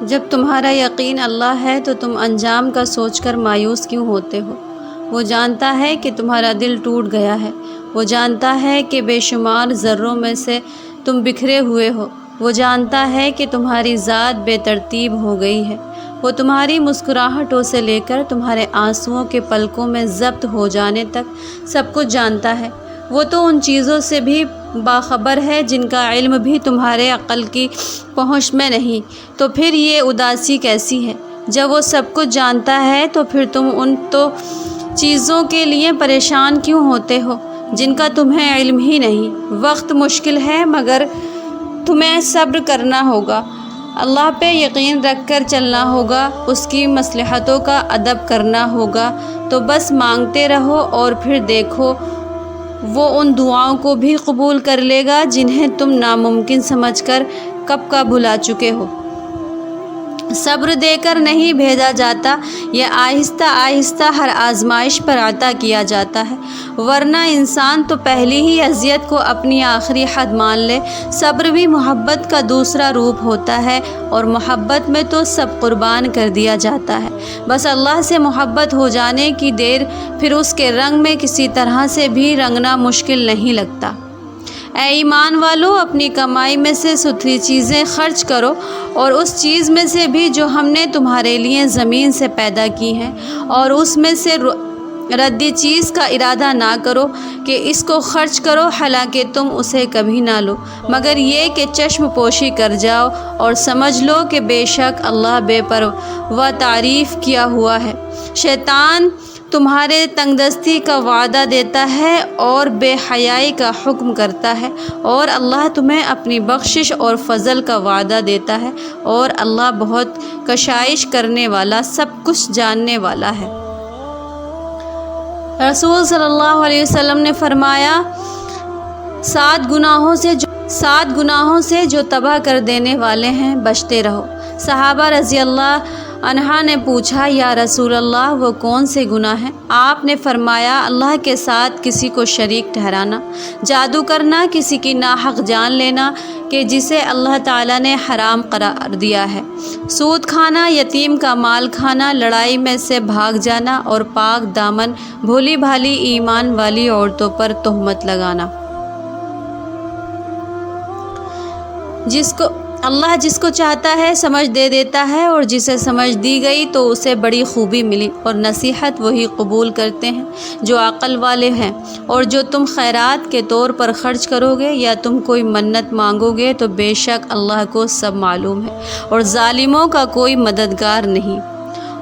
جب تمہارا یقین اللہ ہے تو تم انجام کا سوچ کر مایوس کیوں ہوتے ہو؟ وہ جانتا ہے کہ تمہارا دل ٹوٹ گیا ہے، وہ جانتا ہے کہ بے شمار ذروں میں سے تم بکھرے ہوئے ہو، وہ جانتا ہے کہ تمہاری ذات بے ترتیب ہو گئی ہے، وہ تمہاری مسکراہٹوں سے لے کر تمہارے آنسوؤں کے پلکوں میں ضبط ہو جانے تک سب کچھ جانتا ہے۔ وہ تو ان چیزوں سے بھی باخبر ہے جن کا علم بھی تمہارے عقل کی پہنچ میں نہیں، تو پھر یہ اداسی کیسی ہے؟ جب وہ سب کچھ جانتا ہے تو پھر تم ان چیزوں کے لیے پریشان کیوں ہوتے ہو جن کا تمہیں علم ہی نہیں؟ وقت مشکل ہے مگر تمہیں صبر کرنا ہوگا، اللہ پہ یقین رکھ کر چلنا ہوگا، اس کی مصلحتوں کا ادب کرنا ہوگا، تو بس مانگتے رہو اور پھر دیکھو وہ ان دعاؤں کو بھی قبول کر لے گا جنہیں تم ناممکن سمجھ کر کب کا بھلا چکے ہو۔ صبر دے کر نہیں بھیجا جاتا، یہ آہستہ آہستہ ہر آزمائش پر عطا کیا جاتا ہے، ورنہ انسان تو پہلی ہی اذیت کو اپنی آخری حد مان لے۔ صبر بھی محبت کا دوسرا روپ ہوتا ہے، اور محبت میں تو سب قربان کر دیا جاتا ہے، بس اللہ سے محبت ہو جانے کی دیر، پھر اس کے رنگ میں کسی طرح سے بھی رنگنا مشکل نہیں لگتا۔ اے ایمان والو، اپنی کمائی میں سے ستھری چیزیں خرچ کرو، اور اس چیز میں سے بھی جو ہم نے تمہارے لیے زمین سے پیدا کی ہیں، اور اس میں سے ردی چیز کا ارادہ نہ کرو کہ اس کو خرچ کرو، حالانکہ تم اسے کبھی نہ لو، مگر یہ کہ چشم پوشی کر جاؤ اور سمجھ لو کہ بے شک اللہ بے پرواہ تعریف کیا ہوا ہے۔ شیطان تمہارے تنگ دستی کا وعدہ دیتا ہے اور بے حیائی کا حکم کرتا ہے، اور اللہ تمہیں اپنی بخشش اور فضل کا وعدہ دیتا ہے، اور اللہ بہت کشائش کرنے والا، سب کچھ جاننے والا ہے۔ رسول صلی اللہ علیہ وسلم نے فرمایا، 7 گناہوں سے جو تباہ کر دینے والے ہیں بچتے رہو۔ صحابہ رضی اللہ عنہ نے پوچھا، یا رسول اللہ وہ کون سے گناہ ہیں؟ آپ نے فرمایا، اللہ کے ساتھ کسی کو شریک ٹھہرانا، جادو کرنا، کسی کی ناحق جان لینا کہ جسے اللہ تعالیٰ نے حرام قرار دیا ہے، سود کھانا، یتیم کا مال کھانا، لڑائی میں سے بھاگ جانا، اور پاک دامن بھولی بھالی ایمان والی عورتوں پر تہمت لگانا۔ اللہ جس کو چاہتا ہے سمجھ دے دیتا ہے، اور جسے سمجھ دی گئی تو اسے بڑی خوبی ملی، اور نصیحت وہی قبول کرتے ہیں جو عقل والے ہیں۔ اور جو تم خیرات کے طور پر خرچ کرو گے یا تم کوئی منت مانگو گے تو بے شک اللہ کو سب معلوم ہے، اور ظالموں کا کوئی مددگار نہیں۔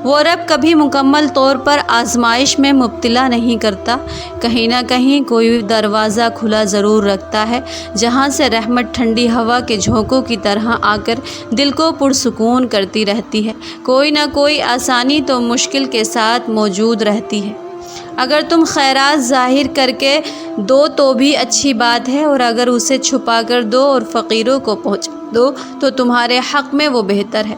وہ رب کبھی مکمل طور پر آزمائش میں مبتلا نہیں کرتا، کہیں نہ کہیں کوئی دروازہ کھلا ضرور رکھتا ہے جہاں سے رحمت ٹھنڈی ہوا کے جھونکوں کی طرح آ کر دل کو پرسکون کرتی رہتی ہے۔ کوئی نہ کوئی آسانی تو مشکل کے ساتھ موجود رہتی ہے۔ اگر تم خیرات ظاہر کر کے دو تو بھی اچھی بات ہے، اور اگر اسے چھپا کر دو اور فقیروں کو پہنچا دو تو تمہارے حق میں وہ بہتر ہے،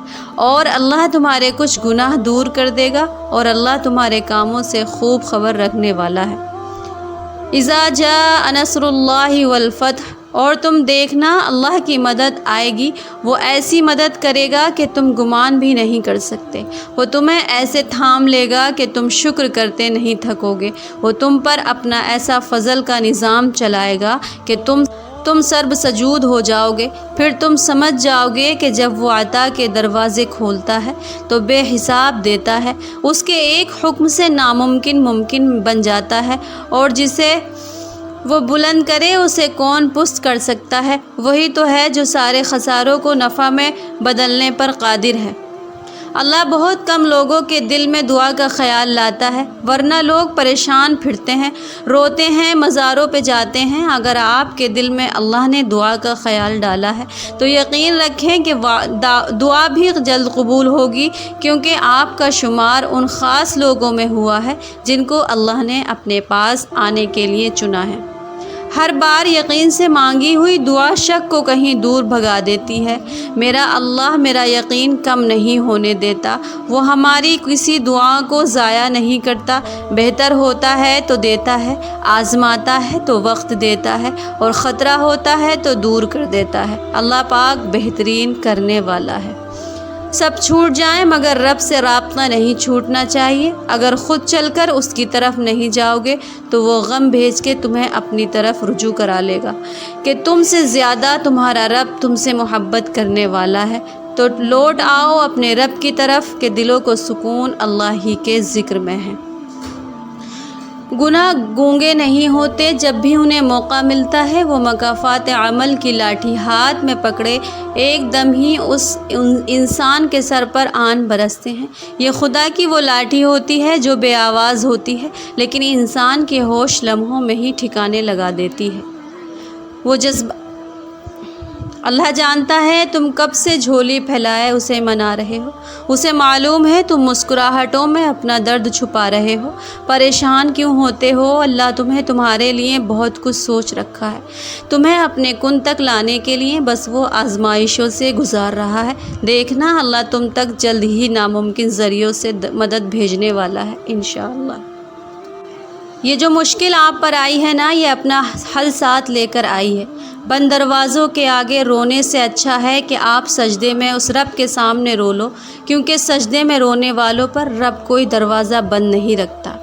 اور اللہ تمہارے کچھ گناہ دور کر دے گا، اور اللہ تمہارے کاموں سے خوب خبر رکھنے والا ہے۔ اذا جاء نصر اللہ والفتح، اور تم دیکھنا اللہ کی مدد آئے گی، وہ ایسی مدد کرے گا کہ تم گمان بھی نہیں کر سکتے، وہ تمہیں ایسے تھام لے گا کہ تم شکر کرتے نہیں تھکو گے، وہ تم پر اپنا ایسا فضل کا نظام چلائے گا کہ تم سرب سجود ہو جاؤ گے۔ پھر تم سمجھ جاؤ گے کہ جب وہ عطا کے دروازے کھولتا ہے تو بے حساب دیتا ہے، اس کے ایک حکم سے ناممکن ممکن بن جاتا ہے، اور جسے وہ بلند کرے اسے کون پست کر سکتا ہے؟ وہی تو ہے جو سارے خساروں کو نفع میں بدلنے پر قادر ہے۔ اللہ بہت کم لوگوں کے دل میں دعا کا خیال لاتا ہے، ورنہ لوگ پریشان پھرتے ہیں، روتے ہیں، مزاروں پہ جاتے ہیں۔ اگر آپ کے دل میں اللہ نے دعا کا خیال ڈالا ہے تو یقین رکھیں کہ دعا بھی جلد قبول ہوگی، کیونکہ آپ کا شمار ان خاص لوگوں میں ہوا ہے جن کو اللہ نے اپنے پاس آنے کے لیے چنا ہے۔ ہر بار یقین سے مانگی ہوئی دعا شک کو کہیں دور بھگا دیتی ہے۔ میرا اللہ میرا یقین کم نہیں ہونے دیتا، وہ ہماری کسی دعا کو ضائع نہیں کرتا، بہتر ہوتا ہے تو دیتا ہے، آزماتا ہے تو وقت دیتا ہے، اور خطرہ ہوتا ہے تو دور کر دیتا ہے۔ اللہ پاک بہترین کرنے والا ہے۔ سب چھوٹ جائیں مگر رب سے رابطہ نہیں چھوٹنا چاہیے۔ اگر خود چل کر اس کی طرف نہیں جاؤ گے تو وہ غم بھیج کے تمہیں اپنی طرف رجوع کرا لے گا کہ تم سے زیادہ تمہارا رب تم سے محبت کرنے والا ہے۔ تو لوٹ آؤ اپنے رب کی طرف کہ دلوں کو سکون اللہ ہی کے ذکر میں ہے۔ گناہ گونگے نہیں ہوتے، جب بھی انہیں موقع ملتا ہے وہ مکافات عمل کی لاٹھی ہاتھ میں پکڑے ایک دم ہی اس انسان کے سر پر آن برستے ہیں۔ یہ خدا کی وہ لاٹھی ہوتی ہے جو بے آواز ہوتی ہے لیکن انسان کے ہوش لمحوں میں ہی ٹھکانے لگا دیتی ہے۔ وہ جذبہ اللہ جانتا ہے تم کب سے جھولی پھیلائے اسے منا رہے ہو، اسے معلوم ہے تم مسکراہٹوں میں اپنا درد چھپا رہے ہو۔ پریشان کیوں ہوتے ہو؟ اللہ تمہیں تمہارے لیے بہت کچھ سوچ رکھا ہے، تمہیں اپنے کن تک لانے کے لیے بس وہ آزمائشوں سے گزار رہا ہے۔ دیکھنا اللہ تم تک جلد ہی ناممکن ذریعوں سے مدد بھیجنے والا ہے انشاءاللہ۔ یہ جو مشکل آپ پر آئی ہے نا، یہ اپنا حل ساتھ لے کر آئی ہے۔ بند دروازوں کے آگے رونے سے اچھا ہے کہ آپ سجدے میں اس رب کے سامنے رو لو، کیونکہ سجدے میں رونے والوں پر رب کوئی دروازہ بند نہیں رکھتا۔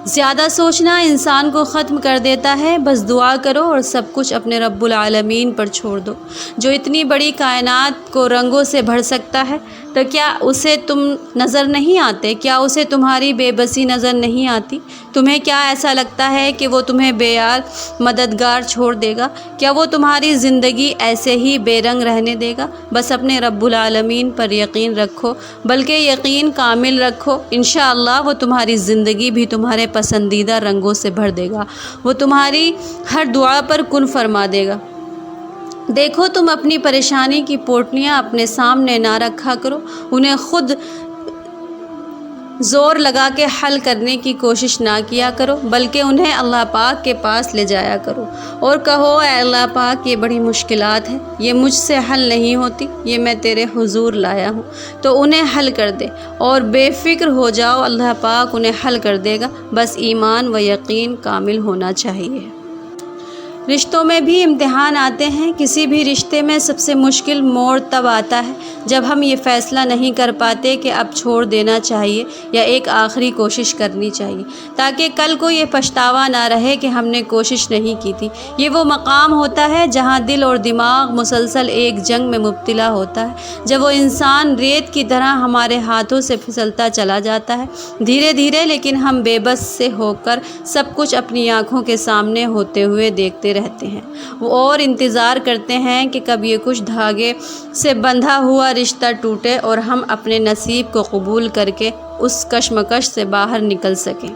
زیادہ سوچنا انسان کو ختم کر دیتا ہے، بس دعا کرو اور سب کچھ اپنے رب العالمین پر چھوڑ دو، جو اتنی بڑی کائنات کو رنگوں سے بھر سکتا ہے۔ تو کیا اسے تم نظر نہیں آتے؟ کیا اسے تمہاری بے بسی نظر نہیں آتی؟ تمہیں کیا ایسا لگتا ہے کہ وہ تمہیں بے یار مددگار چھوڑ دے گا؟ کیا وہ تمہاری زندگی ایسے ہی بے رنگ رہنے دے گا؟ بس اپنے رب العالمین پر یقین رکھو، بلکہ یقین کامل رکھو، انشاءاللہ وہ تمہاری زندگی بھی تمہارے پسندیدہ رنگوں سے بھر دے گا، وہ تمہاری ہر دعا پر کن فرما دے گا۔ دیکھو تم اپنی پریشانی کی پوٹلیاں اپنے سامنے نہ رکھا کرو، انہیں خود زور لگا کے حل کرنے کی کوشش نہ کیا کرو، بلکہ انہیں اللہ پاک کے پاس لے جایا کرو اور کہو اے اللہ پاک یہ بڑی مشکلات ہیں، یہ مجھ سے حل نہیں ہوتی، یہ میں تیرے حضور لایا ہوں تو انہیں حل کر دے، اور بے فکر ہو جاؤ اللہ پاک انہیں حل کر دے گا۔ بس ایمان و یقین کامل ہونا چاہیے۔ رشتوں میں بھی امتحان آتے ہیں، کسی بھی رشتے میں سب سے مشکل موڑ تب آتا ہے جب ہم یہ فیصلہ نہیں کر پاتے کہ اب چھوڑ دینا چاہیے یا ایک آخری کوشش کرنی چاہیے، تاکہ کل کو یہ پچھتاوا نہ رہے کہ ہم نے کوشش نہیں کی تھی۔ یہ وہ مقام ہوتا ہے جہاں دل اور دماغ مسلسل ایک جنگ میں مبتلا ہوتا ہے، جب وہ انسان ریت کی طرح ہمارے ہاتھوں سے پھسلتا چلا جاتا ہے دھیرے دھیرے، لیکن ہم بے بس سے ہو کر سب کچھ اپنی آنکھوں کے سامنے ہوتے ہوئے دیکھتے رہتے ہیں اور انتظار کرتے ہیں کہ کب یہ کچھ دھاگے سے بندھا ہوا رشتہ ٹوٹے اور ہم اپنے نصیب کو قبول کر کے اس کشمکش سے باہر نکل سکیں۔